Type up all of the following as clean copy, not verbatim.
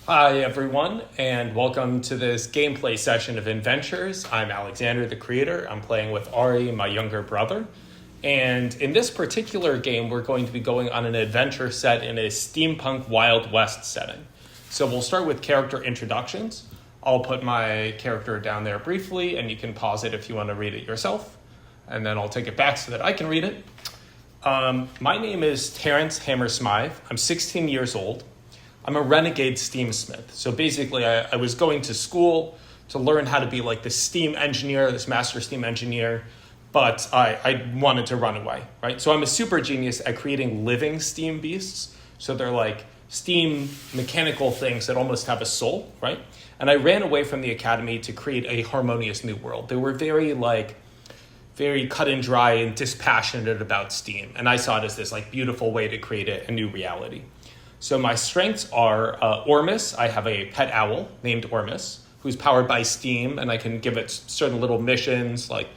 Hi, everyone, and welcome to this gameplay session of Inventures. I'm Alexander, the creator. I'm playing with Ari, my younger brother. And in this particular game, we're going to be going on an adventure set in a steampunk Wild West setting. So we'll start with character introductions. I'll put my character down there briefly, and you can pause it if you want to read it yourself. And then I'll take it back so that I can read it. My name is Terrence Hammersmythe. I'm 16 years old. I'm a renegade steamsmith. So basically, I was going to school to learn how to be like this steam engineer, this master steam engineer, but I wanted to run away, right? So I'm a super genius at creating living steam beasts. So they're like steam mechanical things that almost have a soul, right? And I ran away from the academy to create a harmonious new world. They were very cut and dry and dispassionate about steam. And I saw it as this like beautiful way to create a new reality. So my strengths are Ormus. I have a pet owl named Ormus, who's powered by steam, and I can give it certain little missions, like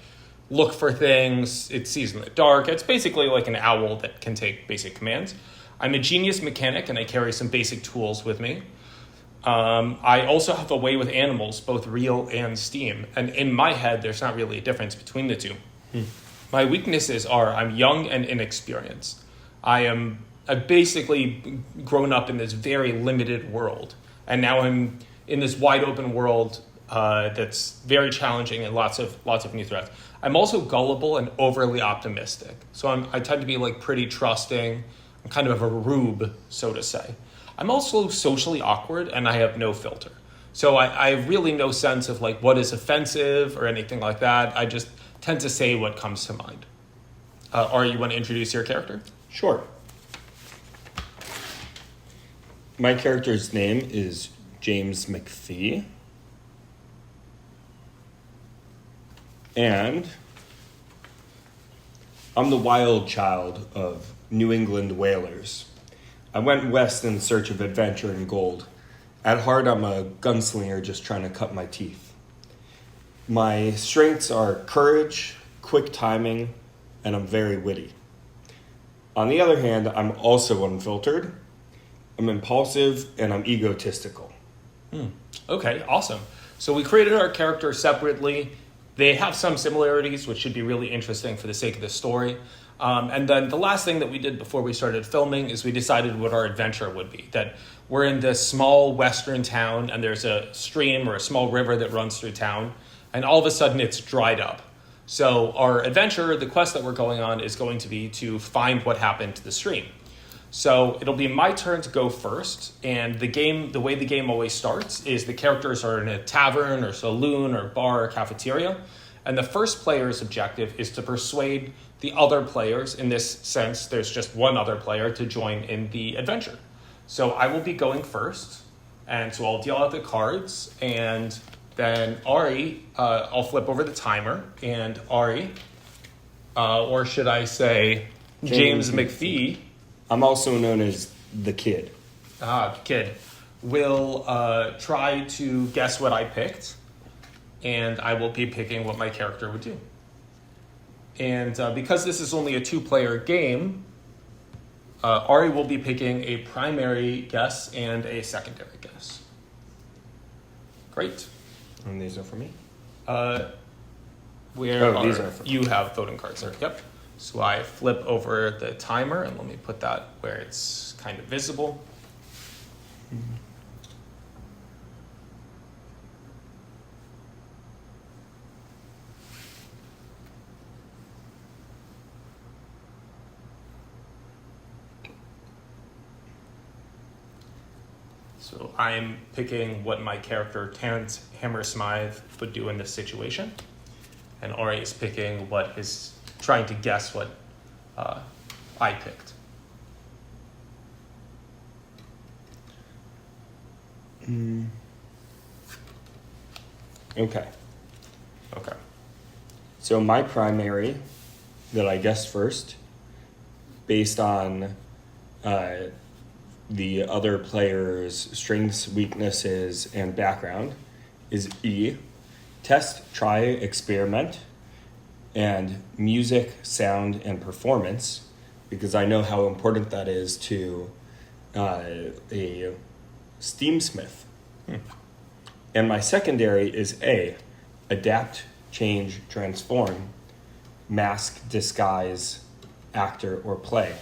look for things. It sees in the dark. It's basically like an owl that can take basic commands. I'm a genius mechanic, and I carry some basic tools with me. I also have a way with animals, both real and steam. And in my head, there's not really a difference between the two. My weaknesses are I'm young and inexperienced. I've basically grown up in this very limited world, and now I'm in this wide open world that's very challenging and lots of new threats. I'm also gullible and overly optimistic, so I tend to be like pretty trusting. I'm kind of a rube, so to say. I'm also socially awkward, and I have no filter. So I have really no sense of like what is offensive or anything like that. I just tend to say what comes to mind. Ari, you want to introduce your character? Sure. My character's name is James McFee. And I'm the wild child of New England whalers. I went west in search of adventure and gold. At heart, I'm a gunslinger just trying to cut my teeth. My strengths are courage, quick timing, and I'm very witty. On the other hand, I'm also unfiltered. I'm impulsive, and I'm egotistical. Okay, awesome. So we created our characters separately. They have some similarities, which should be really interesting for the sake of the story. And then the last thing that we did before we started filming is we decided what our adventure would be. That we're in this small western town, and there's a stream or a small river that runs through town, and all of a sudden it's dried up. So our adventure, the quest that we're going on, is going to be to find what happened to the stream. So it'll be my turn to go first, and the way the game always starts is the characters are in a tavern or saloon or bar or cafeteria, and the first player's objective is to persuade the other players. In this sense, there's just one other player to join in the adventure. So I will be going first, and so I'll deal out the cards, and then Ari, I'll flip over the timer, and Ari, or should I say James McFee, I'm also known as the Kid. Kid, will try to guess what I picked, and I will be picking what my character would do. And because this is only a two-player game, Ari will be picking a primary guess and a secondary guess. Great. And these are for me? These are for you have voting cards there. Yep. So I flip over the timer, and let me put that where it's kind of visible. Mm-hmm. So I'm picking what my character, Terrence Hammersmythe, would do in this situation. And Ari is picking what is trying to guess what I picked. Okay. Okay. So my primary that I guessed first, based on the other player's strengths, weaknesses, and background, is E, test, try, experiment, and music, sound, and performance, because I know how important that is to a Steamsmith. And my secondary is A, adapt, change, transform, mask, disguise, actor, or play.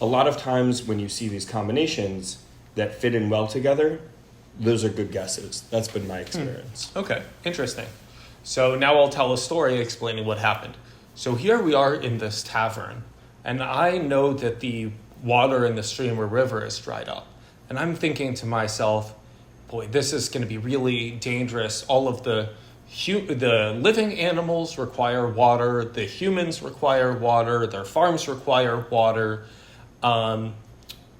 A lot of times when you see these combinations that fit in well together, those are good guesses. That's been my experience. Okay, interesting. So now I'll tell a story explaining what happened. So here we are in this tavern, and I know that the water in the stream or river is dried up. And I'm thinking to myself, boy, this is going to be really dangerous. All of the living animals require water. The humans require water. Their farms require water.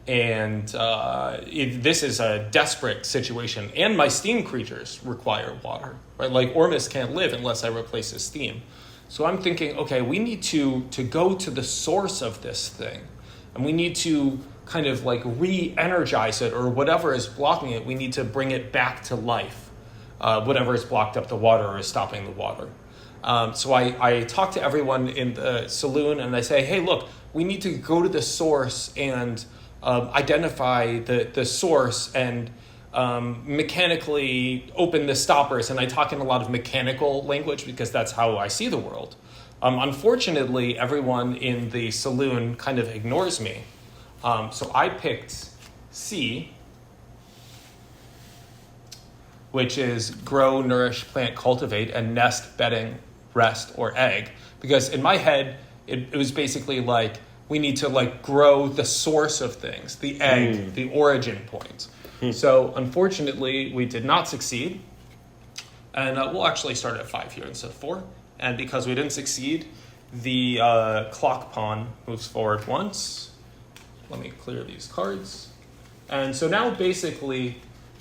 This is a desperate situation. And my steam creatures require water, right? Like Ormus can't live unless I replace his steam. So I'm thinking, okay, we need to go to the source of this thing. And we need to kind of like re-energize it, or whatever is blocking it, we need to bring it back to life. Whatever has blocked up the water or is stopping the water. So I talk to everyone in the saloon and I say, hey, look, we need to go to the source and identify the source and mechanically open the stoppers. And I talk in a lot of mechanical language because that's how I see the world. Unfortunately, everyone in the saloon kind of ignores me. So I picked C, which is grow, nourish, plant, cultivate, and nest, bedding, rest, or egg. Because in my head, it was basically like, we need to like grow the source of things, the egg, the origin point. So unfortunately, we did not succeed. And we'll actually start at 5 here instead of 4. And because we didn't succeed, the clock pawn moves forward once. Let me clear these cards. And so now basically,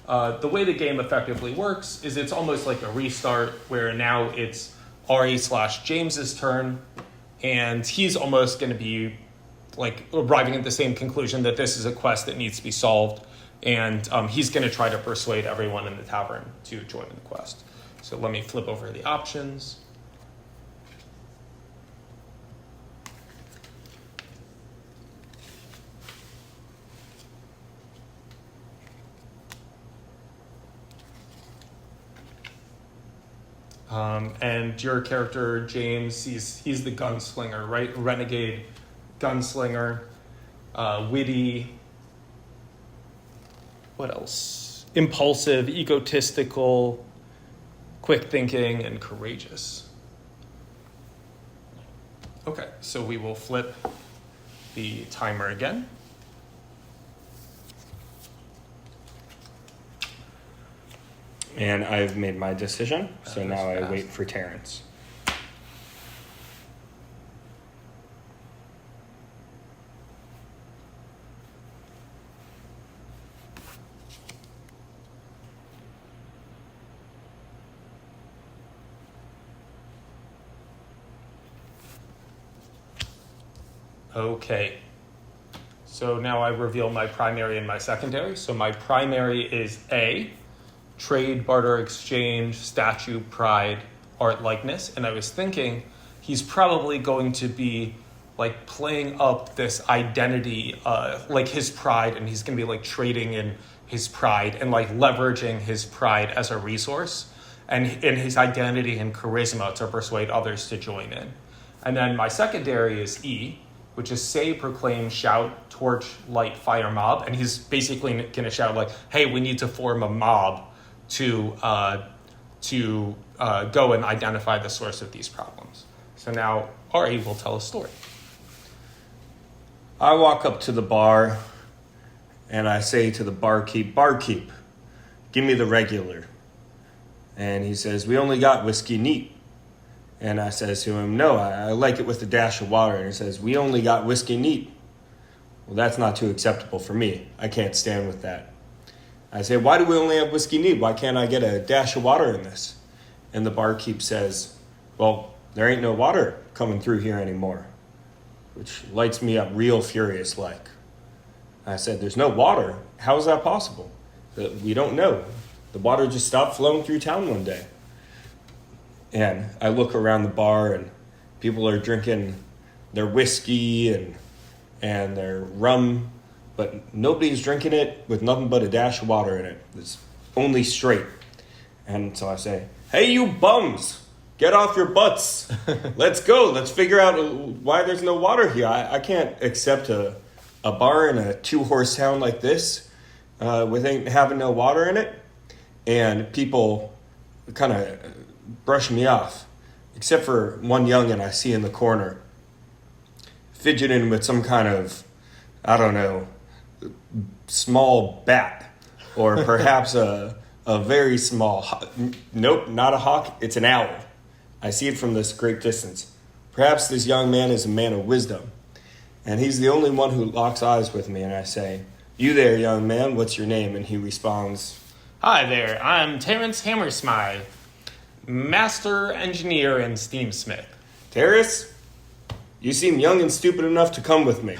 the way the game effectively works is it's almost like a restart where now it's Ari/James's turn. And he's almost going to be like arriving at the same conclusion that this is a quest that needs to be solved. And he's going to try to persuade everyone in the tavern to join the quest. So let me flip over the options. And your character, James, he's the gunslinger, right? Renegade gunslinger, witty. What else? Impulsive, egotistical, quick thinking, and courageous. Okay, so we will flip the timer again. And I've made my decision, so That now was I fast. wait for Terrence. Okay. So now I reveal my primary and my secondary. So my primary is A, trade, barter, exchange, statue, pride, art, likeness. And I was thinking he's probably going to be like playing up this identity, like his pride, and he's going to be like trading in his pride and like leveraging his pride as a resource and in his identity and charisma to persuade others to join in. And then my secondary is E, which is say, proclaim, shout, torch, light, fire, mob. And he's basically going to shout like, hey, we need to form a mob to go and identify the source of these problems. So now Ari will tell a story. I walk up to the bar and I say to the barkeep, give me the regular. And he says, we only got whiskey neat. And I says to him, no, I like it with a dash of water. And he says, we only got whiskey neat. Well, that's not too acceptable for me. I can't stand with that. I say, why do we only have whiskey neat? Why can't I get a dash of water in this? And the barkeep says, well, there ain't no water coming through here anymore, which lights me up real furious like. I said, there's no water. How is that possible? We don't know. The water just stopped flowing through town one day. And I look around the bar and people are drinking their whiskey and their rum but nobody's drinking it with nothing but a dash of water in it. It's only straight. And so I say, hey, you bums, get off your butts. Let's go. Let's figure out why there's no water here. I can't accept a bar in a 2-horse town like this with having no water in it. And people kind of brush me off, except for one youngin' I see in the corner, fidgeting with some kind of, I don't know, small bat, or perhaps a very small, nope, not a hawk, it's an owl. I see it from this great distance. Perhaps this young man is a man of wisdom, and he's the only one who locks eyes with me, and I say, you there, young man, what's your name? And he responds, Hi there, I'm Terrence Hammersmythe, Master Engineer and Steamsmith. Terrence, you seem young and stupid enough to come with me.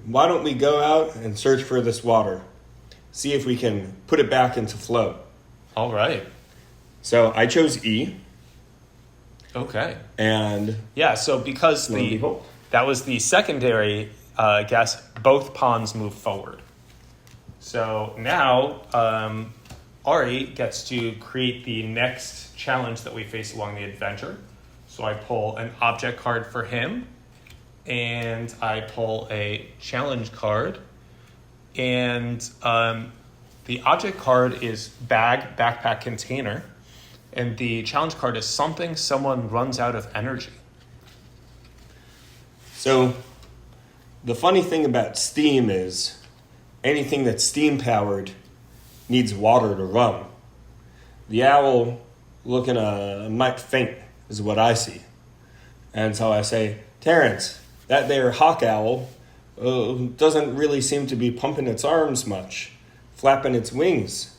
Why don't we go out and search for this water? See if we can put it back into flow. All right. So I chose E. Okay. And yeah, so because that was the secondary guess, both pawns move forward. So now Ari gets to create the next challenge that we face along the adventure. So I pull an object card for him, and I pull a challenge card. And the object card is bag, backpack, container. And the challenge card is something someone runs out of energy. So the funny thing about steam is anything that's steam powered needs water to run. The owl looking might faint is what I see. And so I say, Terrence, that there hawk owl doesn't really seem to be pumping its arms much, flapping its wings.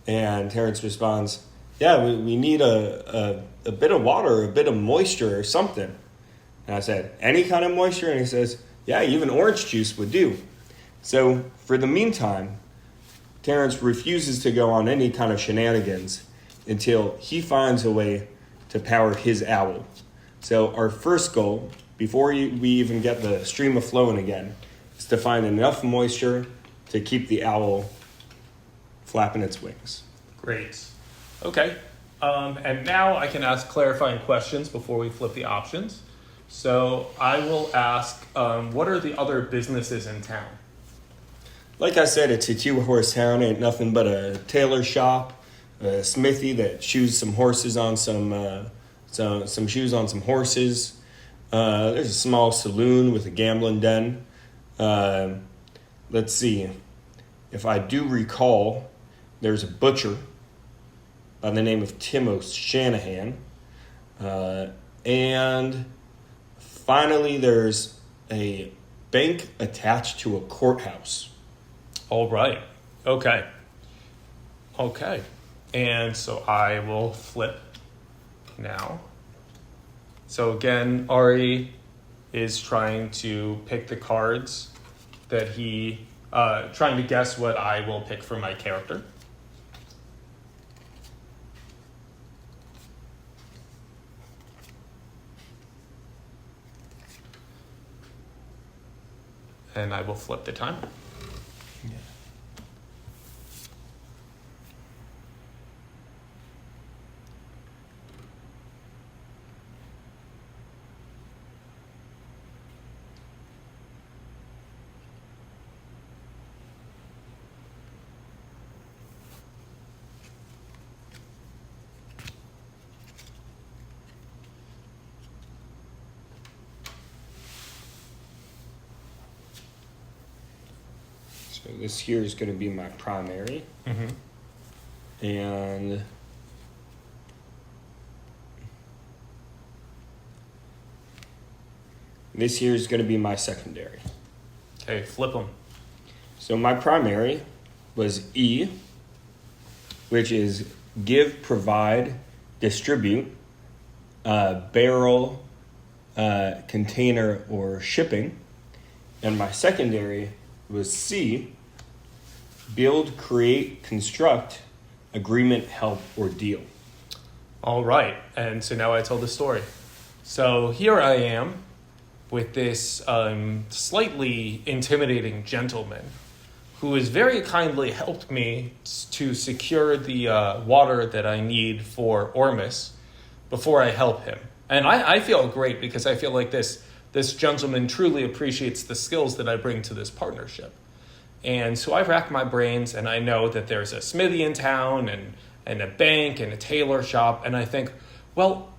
And Terrence responds, yeah, we need a bit of water, a bit of moisture or something. And I said, any kind of moisture? And he says, yeah, even orange juice would do. So for the meantime, Terrence refuses to go on any kind of shenanigans until he finds a way to power his owl. So our first goal, before we even get the stream of flowing again, is to find enough moisture to keep the owl flapping its wings. Great. Okay. And now I can ask clarifying questions before we flip the options. So I will ask, what are the other businesses in town? Like I said, it's a 2-horse town. Ain't nothing but a tailor shop, a smithy that shoes some horses on some shoes on some horses. There's a small saloon with a gambling den. Let's see. If I do recall, there's a butcher by the name of Tim O'Shanahan. And finally, there's a bank attached to a courthouse. All right. Okay. And so I will flip now. So again, Ari is trying to pick the cards that trying to guess what I will pick for my character. And I will flip the timer. Yeah. So this here is going to be my primary. Mm-hmm. And this here is going to be my secondary. Okay, flip them. So my primary was E, which is give, provide, distribute, barrel, container, or shipping. And my secondary was C, build, create, construct, agreement, help, or deal. All right. And so now I tell the story. So here I am with this slightly intimidating gentleman who has very kindly helped me to secure the water that I need for Ormus before I help him. And I feel great because I feel like this gentleman truly appreciates the skills that I bring to this partnership. And so I've racked my brains, and I know that there's a smithy in town and a bank and a tailor shop. And I think, well,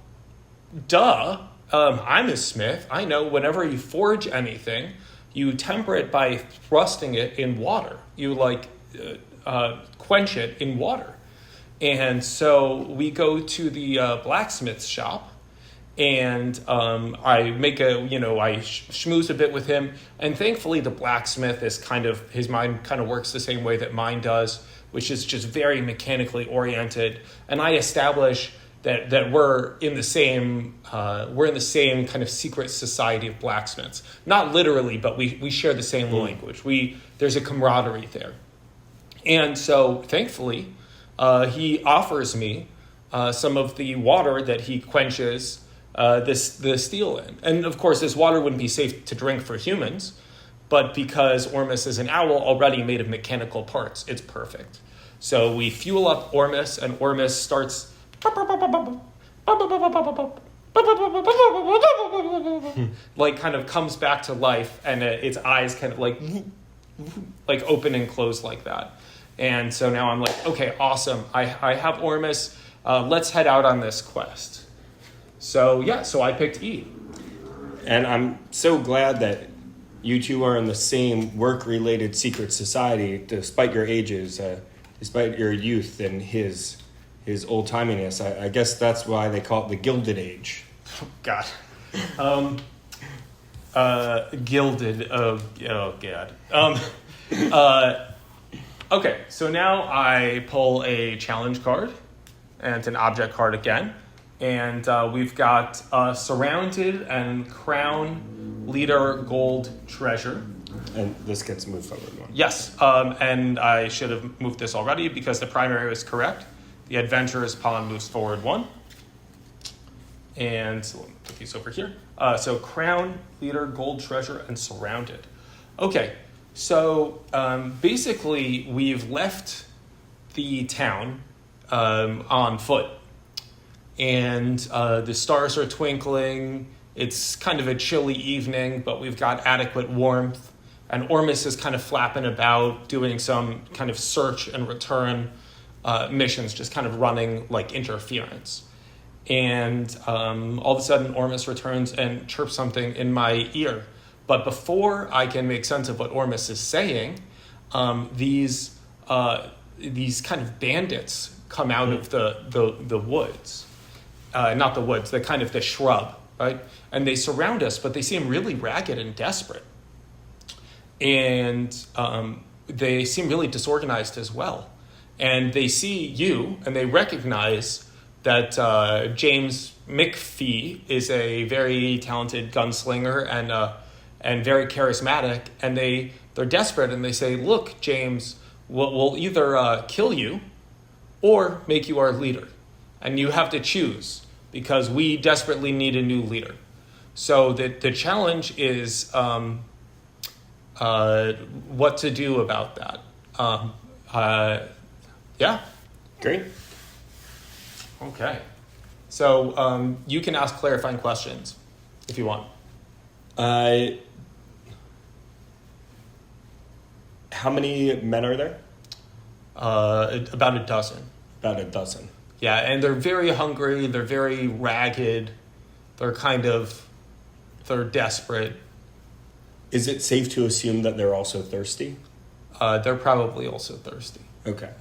duh, I'm a smith. I know whenever you forge anything, you temper it by thrusting it in water. You quench it in water. And so we go to the blacksmith's shop, and I make I schmooze a bit with him. And thankfully the blacksmith is his mind kind of works the same way that mine does, which is just very mechanically oriented. And I establish that we're in the same kind of secret society of blacksmiths. Not literally, but we share the same language. There's a camaraderie there. And so thankfully, he offers me some of the water that he quenches the steel in. And of course, this water wouldn't be safe to drink for humans, but because Ormus is an owl already made of mechanical parts, it's perfect. So we fuel up Ormus, and Ormus starts like kind of comes back to life, and its eyes kind of like open and close like that. And so now I'm like, okay, awesome. I have Ormus. Let's head out on this quest. So I picked E. And I'm so glad that you two are in the same work-related secret society, despite your ages, despite your youth and his old-timiness. I guess that's why they call it the Gilded Age. Oh, God. Gilded. Oh God. Okay, so now I pull a challenge card and an object card again. And we've got Surrounded and Crown Leader Gold Treasure. And this gets moved forward one. Yes, and I should have moved this already because the primary was correct. The Adventurer's pawn moves forward one. And so let me put these over here. So Crown, Leader, Gold Treasure, and Surrounded. Okay, so basically we've left the town on foot. And the stars are twinkling. It's kind of a chilly evening, but we've got adequate warmth. And Ormus is kind of flapping about, doing some kind of search and return missions, just kind of running like interference. And all of a sudden, Ormus returns and chirps something in my ear. But before I can make sense of what Ormus is saying, these kind of bandits come out of the woods. Not the woods, the shrub, right? And they surround us, but they seem really ragged and desperate. And they seem really disorganized as well. And they see you, and they recognize that James McFee is a very talented gunslinger and very charismatic. And they're desperate, and they say, look, James, we'll either kill you or make you our leader. And you have to choose, because we desperately need a new leader. So the challenge is what to do about that. Yeah. Great. Okay. So you can ask clarifying questions if you want. How many men are there? About a dozen. About a dozen. Yeah, and they're very hungry, they're very ragged, they're desperate. Is it safe to assume that they're also thirsty? They're probably also thirsty. Okay.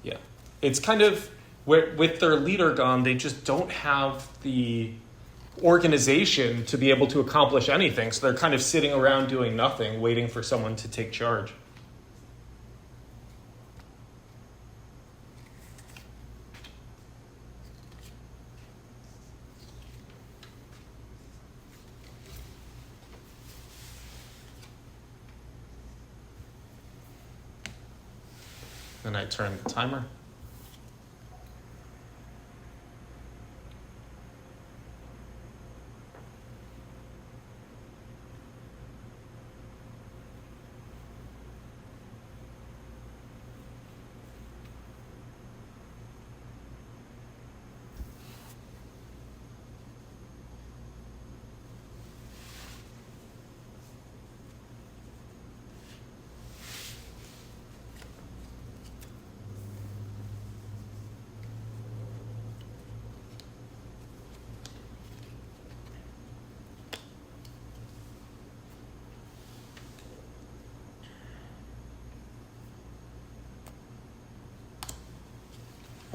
Yeah. It's kind of, with their leader gone, they just don't have the organization to be able to accomplish anything, so they're kind of sitting around doing nothing, waiting for someone to take charge. And I turn the timer.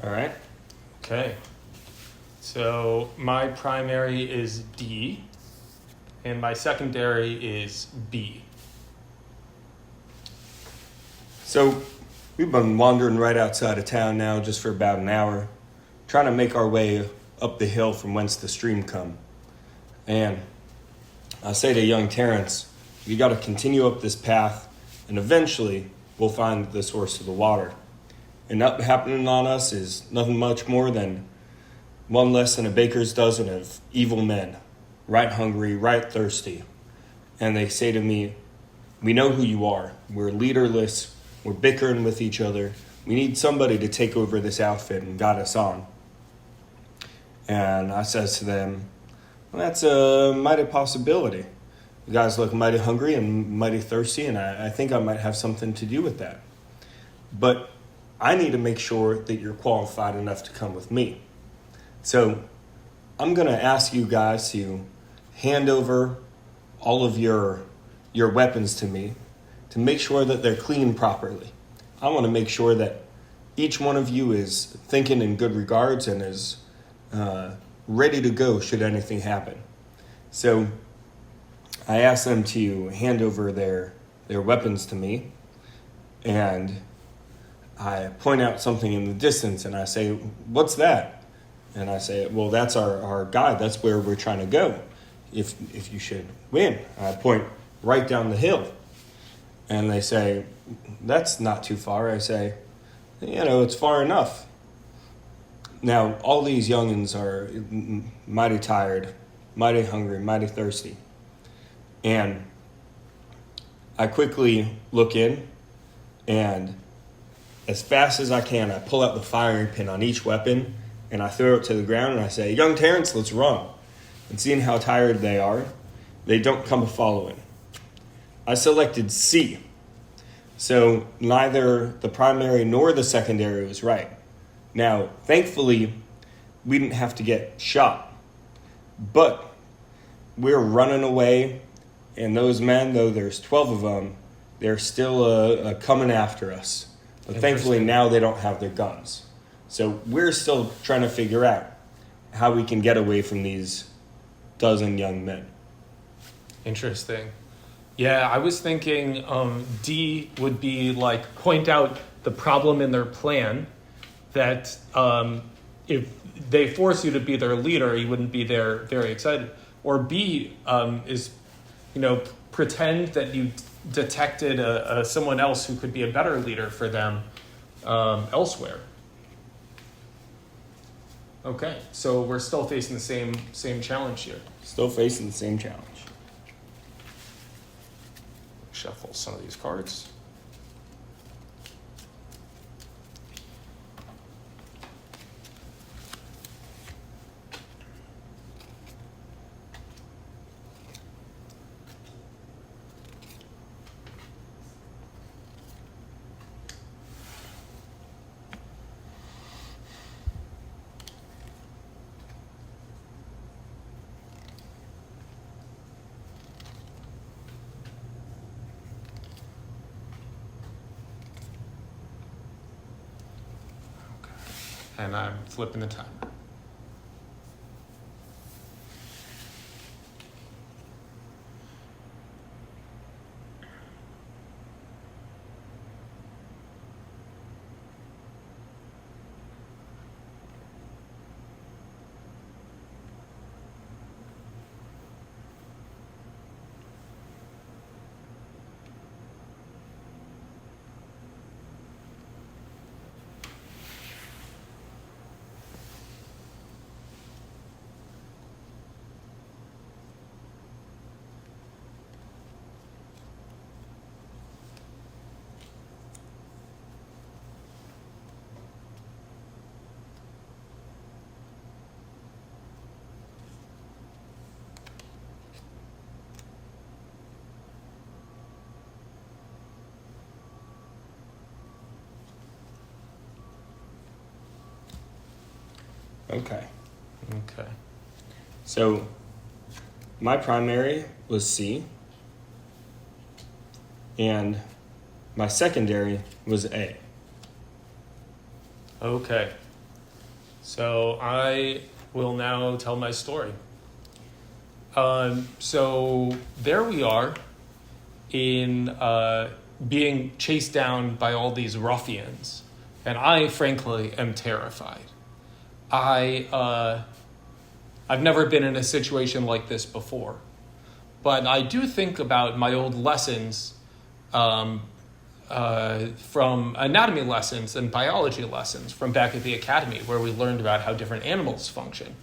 All right. Okay. So my primary is D, and my secondary is B. So we've been wandering right outside of town now just for about an hour, trying to make our way up the hill from whence the stream come. And I say to young Terrence, we got to continue up this path, and eventually we'll find the source of the water. And up happening on us is nothing much more than one less than a baker's dozen of evil men, right hungry, right thirsty. And they say to me, we know who you are. We're leaderless. We're bickering with each other. We need somebody to take over this outfit and guide us on. And I says to them, well, that's a mighty possibility. You guys look mighty hungry and mighty thirsty, and I think I might have something to do with that. But I need to make sure that you're qualified enough to come with me. So I'm going to ask you guys to hand over all of your weapons to me to make sure that they're cleaned properly. I want to make sure that each one of you is thinking in good regards and is ready to go should anything happen. So I ask them to hand over their weapons to me, and I point out something in the distance and I say, what's that? And I say, well, that's our guide. That's where we're trying to go if you should win. I point right down the hill. And they say, that's not too far. I say, it's far enough. Now, all these youngins are mighty tired, mighty hungry, mighty thirsty. And I quickly look in, and as fast as I can, I pull out the firing pin on each weapon, and I throw it to the ground, and I say, young Terrence, let's run. And seeing how tired they are, they don't come following. I selected C. So neither the primary nor the secondary was right. Now, thankfully, we didn't have to get shot. But we're running away, and those men, though there's 12 of them, they're still coming after us. But thankfully, now they don't have their guns. So we're still trying to figure out how we can get away from these dozen young men. Interesting. Yeah, I was thinking D would be like point out the problem in their plan, that if they force you to be their leader, you wouldn't be there very excited. Or B is, pretend that you detected someone else who could be a better leader for them elsewhere. Okay, so we're still facing the same challenge here. Still facing the same challenge. Shuffle some of these cards. And I'm flipping the timer. Okay. Okay. So my primary was C, and my secondary was A. Okay. So I will now tell my story. So there we are in being chased down by all these ruffians, and I frankly am terrified. I've never been in a situation like this before, but I do think about my old lessons from anatomy lessons and biology lessons from back at the academy, where we learned about how different animals function.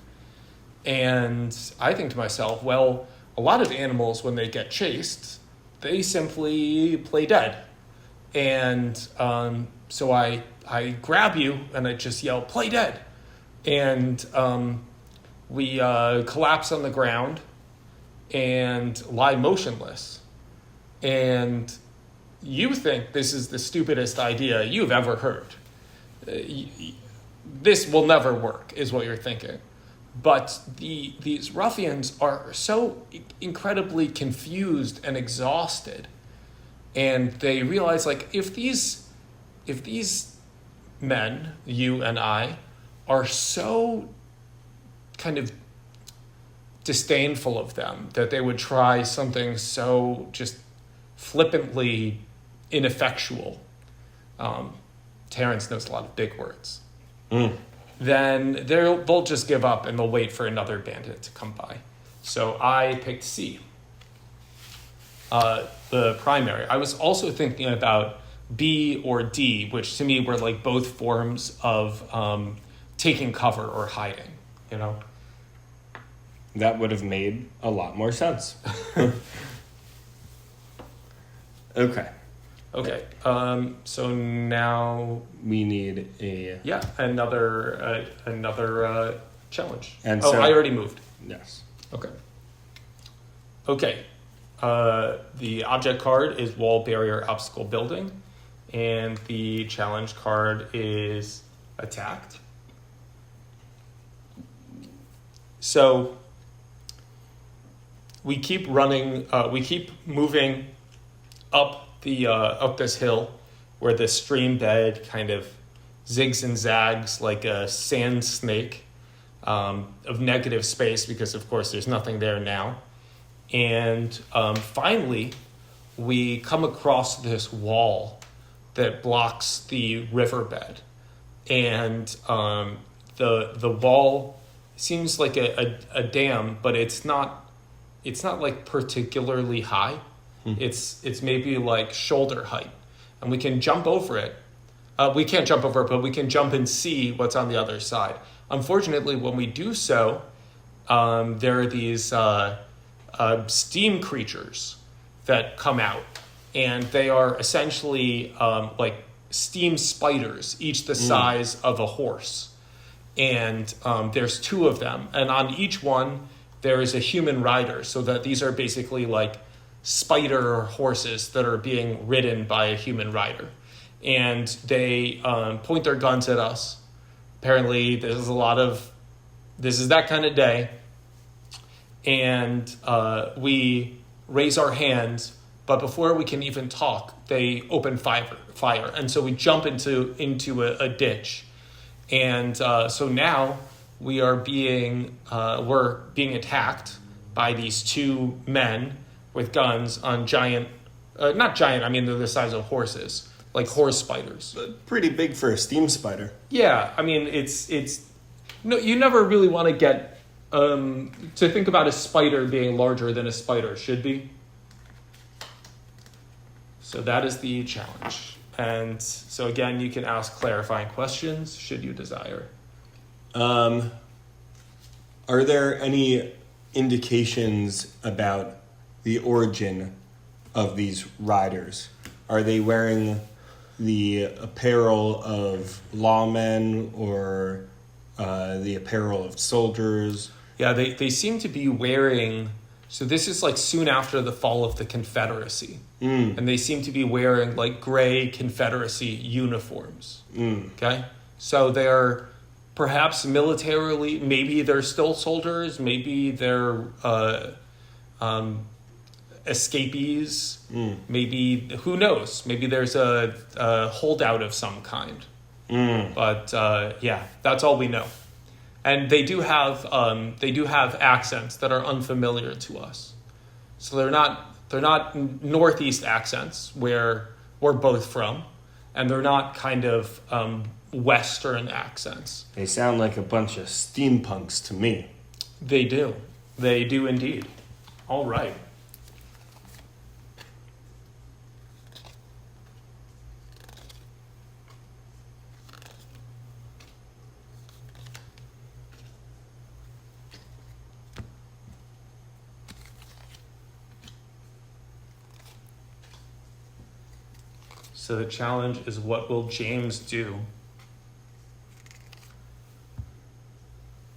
And I think to myself, well, a lot of animals, when they get chased, they simply play dead. And so I grab you and I just yell, "Play dead!" And we collapse on the ground and lie motionless. And you think this is the stupidest idea you've ever heard. This will never work, is what you're thinking. But these ruffians are so incredibly confused and exhausted, and they realize, like, if these men, you and I, are so kind of disdainful of them that they would try something so just flippantly ineffectual. Terrence knows a lot of big words. Then they'll just give up and they'll wait for another bandit to come by. So I picked C, the primary. I was also thinking about B or D, which to me were like both forms of taking cover or hiding, you know? That would have made a lot more sense. Okay. So now we need another challenge. And I already moved. Yes. Okay. The object card is wall, barrier, obstacle, building, and the challenge card is attacked. So we keep running. We keep moving up this hill where the stream bed kind of zigs and zags like a sand snake of negative space, because of course there's nothing there now. And finally we come across this wall that blocks the riverbed, and the wall seems like a dam, but it's not like particularly high. It's maybe like shoulder height, and we can jump over it. We can't jump over it, but we can jump and see what's on the other side. Unfortunately, when we do so, there are these steam creatures that come out, and they are essentially like steam spiders, each the size of a horse. And there's two of them, and on each one there is a human rider, so that these are basically like spider horses that are being ridden by a human rider. And they point their guns at us. Apparently this is that kind of day. And we raise our hands, but before we can even talk, they open fire. And so we jump into a ditch. And so now we're being attacked by these two men with guns on giant, not giant, I mean they're the size of horses, like horse spiders. Pretty big for a steam spider. Yeah, I mean it's no, you never really want to get to think about a spider being larger than a spider should be. So that is the challenge. And so again, you can ask clarifying questions should you desire. Are there any indications about the origin of these riders? Are they wearing the apparel of lawmen or the apparel of soldiers? Yeah, they seem to be wearing... So this is like soon after the fall of the Confederacy. And they seem to be wearing like gray Confederacy uniforms. Okay? So they're perhaps militarily, maybe they're still soldiers, maybe they're escapees, maybe, who knows? Maybe there's a holdout of some kind. But yeah, that's all we know. And they do have accents that are unfamiliar to us. So they're not Northeast accents where we're both from, and they're not kind of Western accents. They sound like a bunch of steampunks to me. They do indeed. All right. So the challenge is, what will James do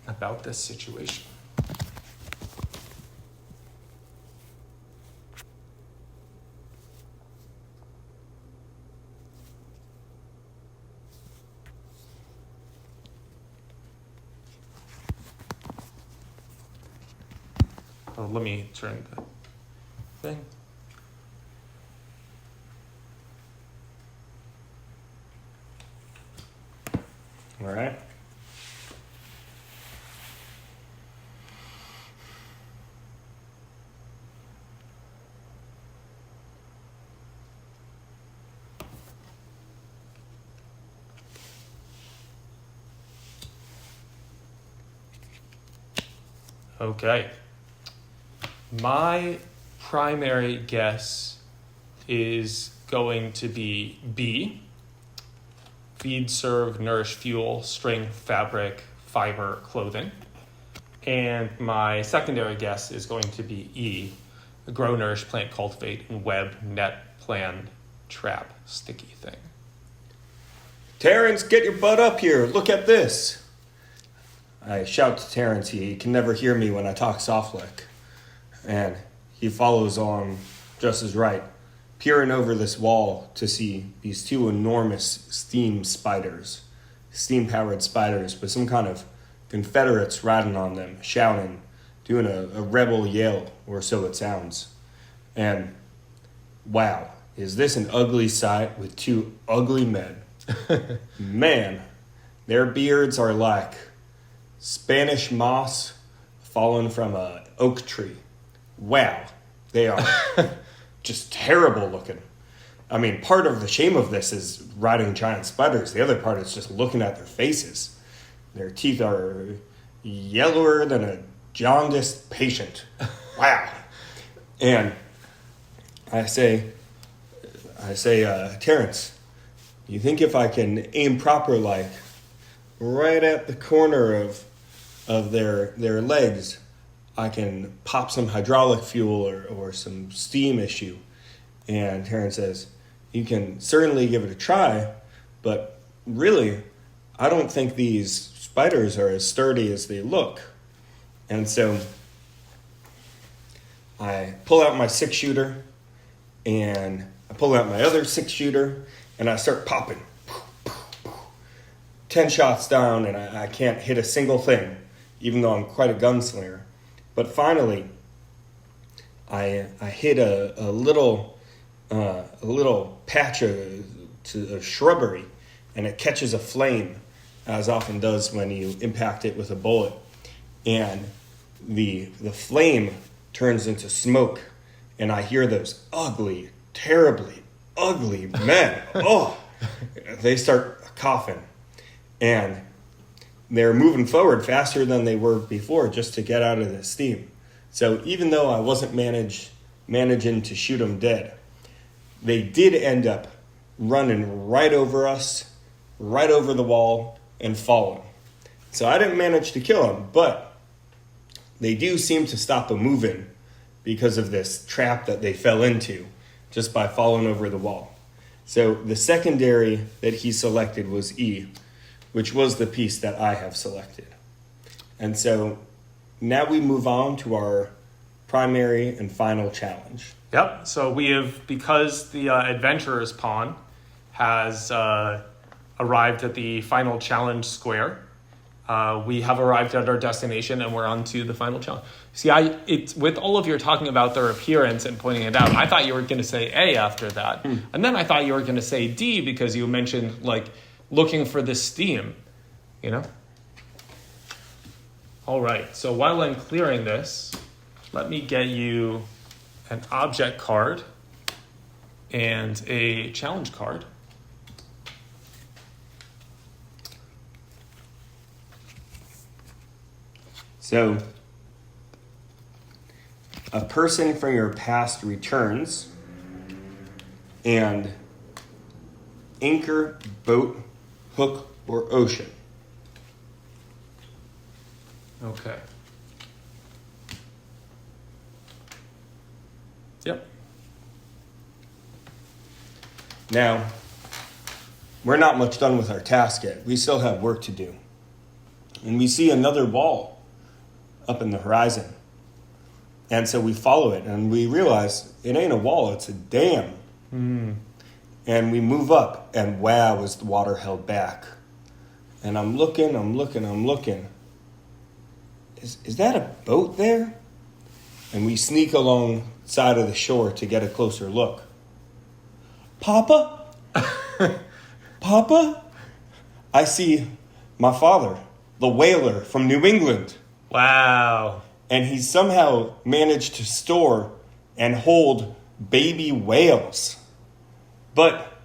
about this situation? Oh, let me turn the thing. All right. Okay. My primary guess is going to be B. Feed, serve, nourish, fuel, string, fabric, fiber, clothing. And my secondary guess is going to be E. Grow, nourish, plant, cultivate, and web, net, plan, trap, sticky thing. Terrence, get your butt up here. Look at this. I shout to Terrence. He can never hear me when I talk soft-lick. And he follows on just as right, peering over this wall to see these two enormous steam-powered spiders with some kind of Confederates riding on them, shouting, doing a rebel yell, or so it sounds. And wow, is this an ugly sight with two ugly men? Man, their beards are like Spanish moss fallen from an oak tree. Wow, they are just terrible looking. I mean, part of the shame of this is riding giant spiders. The other part is just looking at their faces. Their teeth are yellower than a jaundiced patient. Wow. And I say, Terrence, you think if I can aim proper, like right at the corner of their legs, I can pop some hydraulic fuel or some steam issue? And Terrence says, you can certainly give it a try, but really, I don't think these spiders are as sturdy as they look. And so I pull out my 6-shooter, and I pull out my other 6-shooter, and I start popping. 10 shots down, and I can't hit a single thing, even though I'm quite a gunslinger. But finally, I hit a little patch of shrubbery, and it catches a flame, as often does when you impact it with a bullet. And the flame turns into smoke, and I hear those ugly, terribly ugly men. Oh, they start coughing, and they're moving forward faster than they were before just to get out of the steam. So even though I wasn't managing to shoot them dead, they did end up running right over us, right over the wall, and falling. So I didn't manage to kill them, but they do seem to stop a moving because of this trap that they fell into just by falling over the wall. So the secondary that he selected was E, which was the piece that I have selected. And so now we move on to our primary and final challenge. Yep. So we have, because the adventurer's pawn has arrived at the final challenge square, we have arrived at our destination, and we're on to the final challenge. See, with all of your talking about their appearance and pointing it out, I thought you were going to say A after that. And then I thought you were going to say D because you mentioned, like, looking for the steam, you know? All right, so while I'm clearing this, let me get you an object card and a challenge card. So, a person from your past returns, and anchor, boat, hook, or ocean. Okay. Yep. Now, we're not much done with our task yet. We still have work to do. And we see another wall up in the horizon. And so we follow it, and we realize it ain't a wall, it's a dam. And we move up, and wow, is the water held back. And I'm looking. Is that a boat there? And we sneak alongside of the shore to get a closer look. Papa? Papa? I see my father, the whaler from New England. Wow. And he somehow managed to store and hold baby whales. But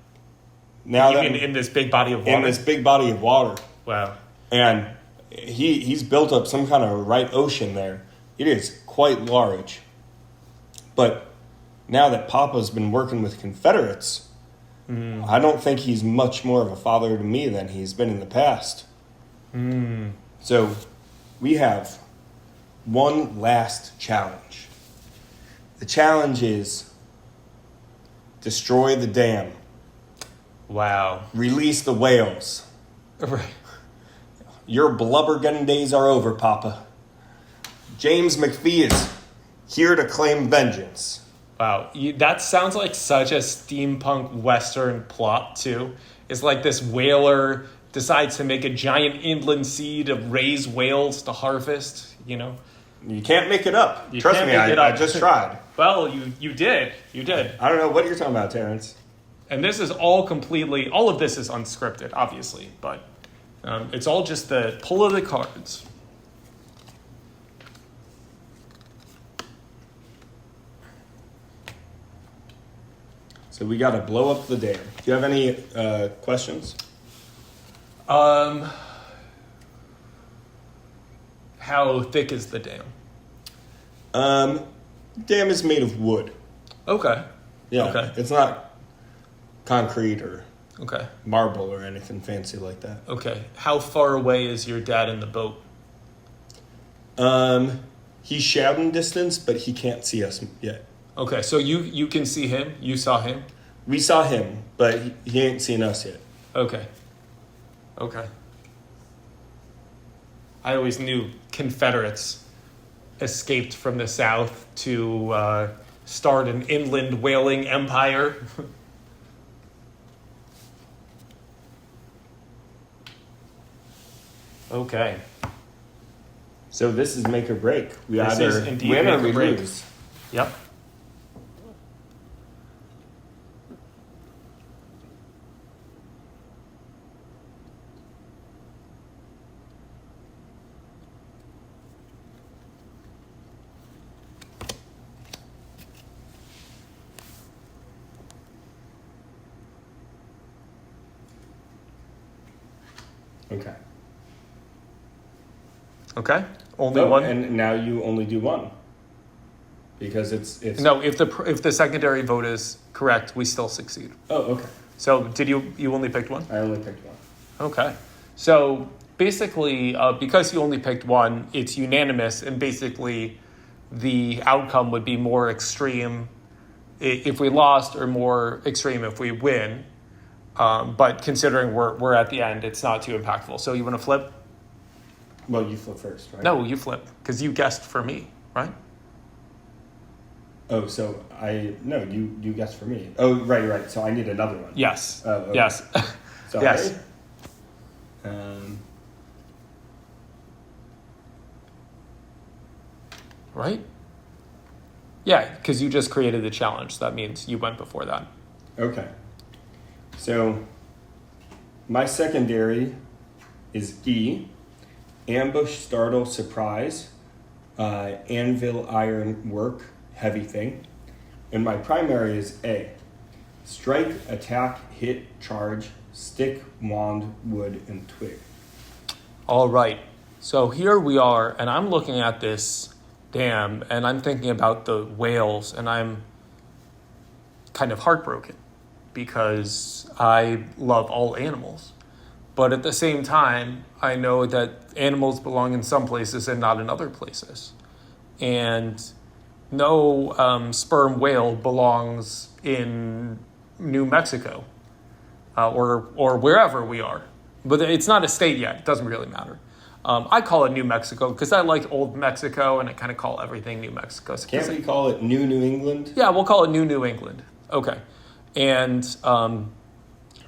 now You mean in this big body of water? in this big body of water. Wow. And he's built up some kind of right ocean there. It is quite large. But now that Papa's been working with Confederates, I don't think he's much more of a father to me than he's been in the past. So we have one last challenge. The challenge is destroy the dam. Wow. Release the whales. Right. Your blubber-gun days are over, Papa. James McFee is here to claim vengeance. Wow. That sounds like such a steampunk Western plot, too. It's like this whaler decides to make a giant inland sea to raise whales to harvest, you know? You can't make it up. You Trust can't me, make it I up. just tried. Well, you did. You did. I don't know what you're talking about, Terrence. And this is all of this is unscripted, obviously, but it's all just the pull of the cards. So we got to blow up the dam. Do you have any questions? How thick is the dam? Dam is made of wood. Okay. Yeah. Okay. It's not concrete or Okay. marble or anything fancy like that. Okay. How far away is your dad in the boat? He's shouting distance, but he can't see us yet. Okay, so you can see him. You saw him. We saw him, but he ain't seen us yet. Okay. Okay. I always knew Confederates escaped from the South to start an inland whaling empire. Okay. So this is make or break. We This is either indeed win or make or we break. lose. Yep. Okay. Okay. Only Oh, one. and now you only do one. Because it's No, if the secondary vote is correct, we still succeed. Oh, okay. So did you only picked one? I only picked one. Okay. So basically, because you only picked one, it's unanimous, and basically the outcome would be more extreme if we lost or more extreme if we win. But considering we're at the end, it's not too impactful. So you want to flip? Well, you flip first, right? No, you flip, because you guessed for me, right? Oh, so you guessed for me. Oh, right. So I need another one. Yes. Oh, okay. Yes. Sorry. Yes. Right? Yeah, because you just created the challenge. That means you went before that. Okay. So my secondary is E, ambush, startle, surprise, anvil, iron, work, heavy thing. And my primary is A. Strike, attack, hit, charge, stick, wand, wood, and twig. All right. So here we are, and I'm looking at this dam, and I'm thinking about the whales, and I'm kind of heartbroken because I love all animals. But at the same time, I know that animals belong in some places and not in other places. And no sperm whale belongs in New Mexico or wherever we are. But it's not a state yet. It doesn't really matter. I call it New Mexico because I like old Mexico, and I kind of call everything New Mexico. Can't we call it New England? Yeah, we'll call it New England. Okay. And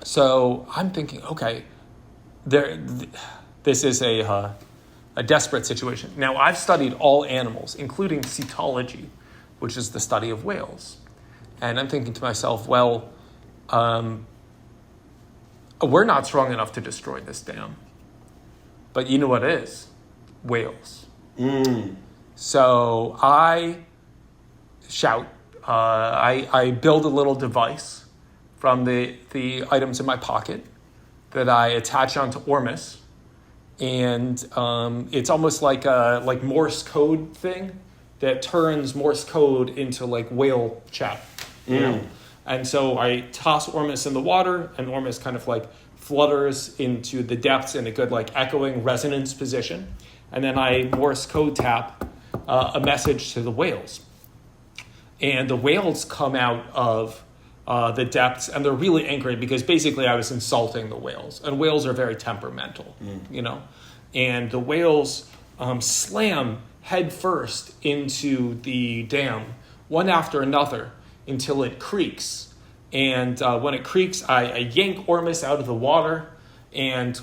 so I'm thinking, okay, this is a desperate situation. Now, I've studied all animals, including cetology, which is the study of whales. And I'm thinking to myself, well, we're not strong enough to destroy this dam. But you know what it is? Whales. So I shout. I build a little device from the items in my pocket that I attach onto Ormus. And it's almost like a Morse code thing that turns Morse code into like whale chat. You know? And so I toss Ormus in the water, and Ormus kind of like flutters into the depths in a good like echoing resonance position. And then I Morse code tap a message to the whales. And the whales come out of the depths, and they're really angry because basically I was insulting the whales. And whales are very temperamental, you know. And the whales slam head first into the dam, one after another, until it creaks. And when it creaks, I yank Ormus out of the water, and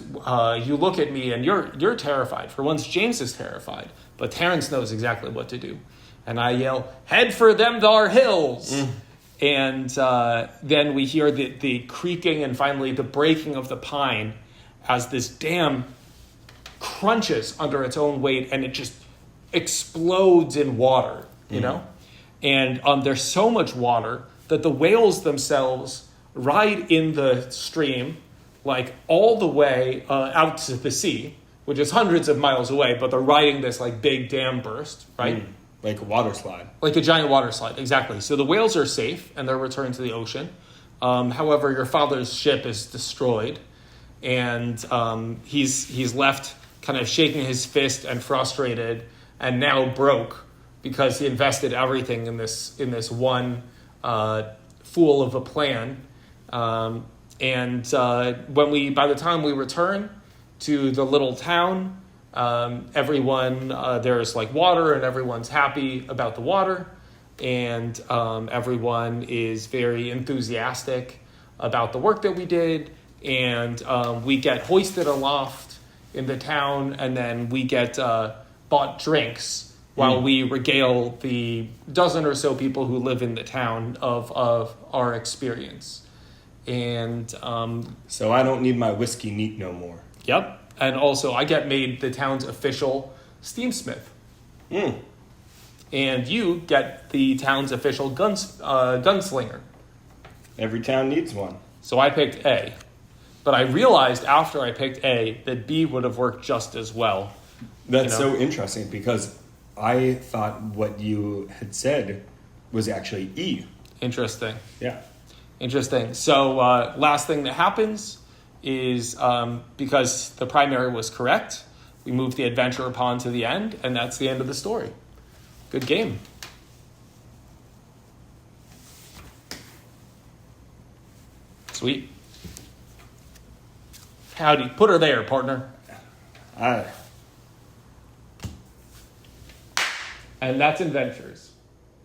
you look at me, and you're terrified. For once, James is terrified, but Terrence knows exactly what to do. And I yell, "Head for them thar hills!" And then we hear the creaking and finally the breaking of the pine as this dam crunches under its own weight, and it just explodes in water, you know? And there's so much water that the whales themselves ride in the stream like all the way out to the sea, which is hundreds of miles away, but they're riding this like big dam burst, right? Like a water slide. Like a giant water slide, exactly. So the whales are safe, and they're returned to the ocean. However, your father's ship is destroyed, and he's left kind of shaking his fist and frustrated, and now broke because he invested everything in this one fool of a plan. By the time we return to the little town, everyone there's like water, and everyone's happy about the water, and everyone is very enthusiastic about the work that we did, and we get hoisted aloft in the town, and then we get bought drinks while we regale the dozen or so people who live in the town of our experience. And so I don't need my whiskey neat no more. Yep. And also I get made the town's official steamsmith. And you get the town's official gunslinger. Every town needs one. So I picked A. But I realized after I picked A that B would have worked just as well. That's so interesting, because I thought what you had said was actually E. Interesting. Yeah. Interesting. So last thing that happens is because the primary was correct, we move the adventurer pawn to the end, and that's the end of the story. Good game. Sweet. Howdy. Put her there, partner. Aye. And that's Inventures.